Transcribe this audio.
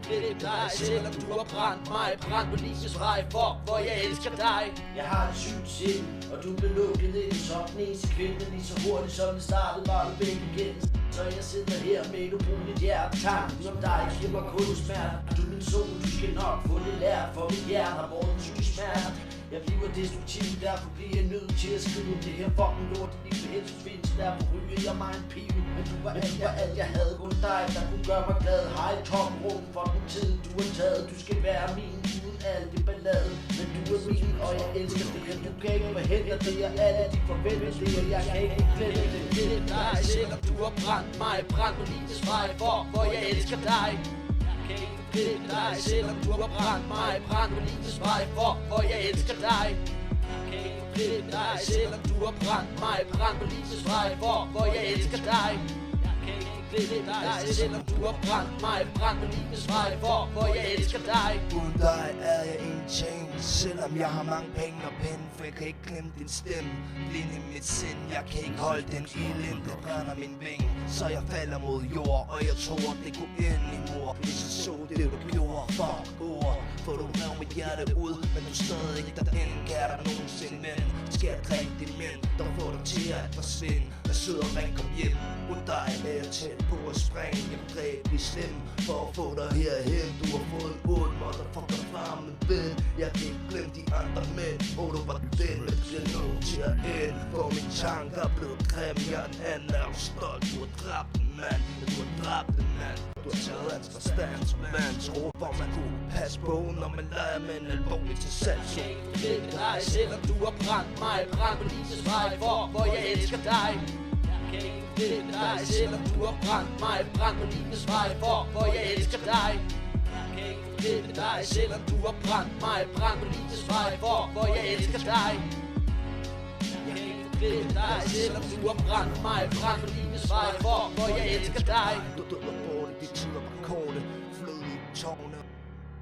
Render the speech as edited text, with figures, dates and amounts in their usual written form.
glemme dig, selvom du har brændt mig. Brændt på livets vej, fuck hvor jeg elsker dig. Jeg har et sygt sind, og du blev lukket ind som den eneste kvinde. Lige så hurtigt som det startede, var du begge igen. Så jeg sidder her med et ubrugeligt hjerte. Tanken om dig giver mig kun smerte. Du er min sol, du skal nok få det lært. For mit hjerte har båret en syg smerte. Jeg bliver destruktiv, derfor bliver jeg nødt til at skrive det her fucking lort. Det lige helst findes, derfor ryger jeg mig en pive. Men du var alt jeg havde, kun dig, der kunne gøre mig glad. Har et tomrum for den tid, du har taget. Du skal være min, uden alt det ballade. Men du er min, og jeg elsker det. Du kan ikke forhindre det, og alle de forventer det. Og jeg kan ikke glemme det. Glemme dig, selvom du har brændt mig. Brændt på livets vej, fuck hvor jeg elsker dig. Glemme dig, selvom du har brændt mig. Brændt på livets vej, fuck hvor jeg elsker dig. Glemme dig, selvom du har brændt mig. Brændt på livets vej, fuck hvor jeg elsker dig. Glemme dig, selvom du har brændt mig. Brændt på livets vej, fuck hvor jeg elsker dig. Uden dig er jeg ingenting, selvom jeg har mange penge og penge. For jeg kan ikke glemme din stemme, blind i mit sind. Jeg kan ikke holde den ild, der brænder min vinge. Så jeg falder mod jord, og jeg tror det kunne ind i mor. Hvis jeg så det du gjorde, fuck ord. For du rev mit hjerte ud, men du stadig ikke derinde. Kan der nogensinde ven? Skal jeg drikke din mænd, der får dig til at forsvinde. Jeg sidder og ring, kom hjem. Uden dig er jeg tæt på at springe. Jeg dræb i slem for at få dig herhen. Du har fået en båd, motherfucker fra min ven. Jeg kan ikke glemme de andre mænd. Du var den, men bliver nødt til at ende. For mine tanker er blevet grim. Jeg er en anden, er du stolt. Du har dræbt en mand, du har dræbt en mand. Du har taget hans forstand som man tror, hvor man kunne passe på, når man leger med en alvorlig til salg. Glemme dig, selvom du har brændt mig. Brændt på livets vej, fuck hvor jeg elsker dig. Glemme dig, selvom du har brændt mig. Brændt på livets vej, fuck hvor jeg elsker dig. Glemme dig, selvom du har brændt mig. Brændt på livets vej, fuck hvor jeg elsker dig. Glemme dig, selvom du har brændt mig. Brændt på livets vej, fuck hvor jeg elsker dig. Du døde bort, de tider var korte.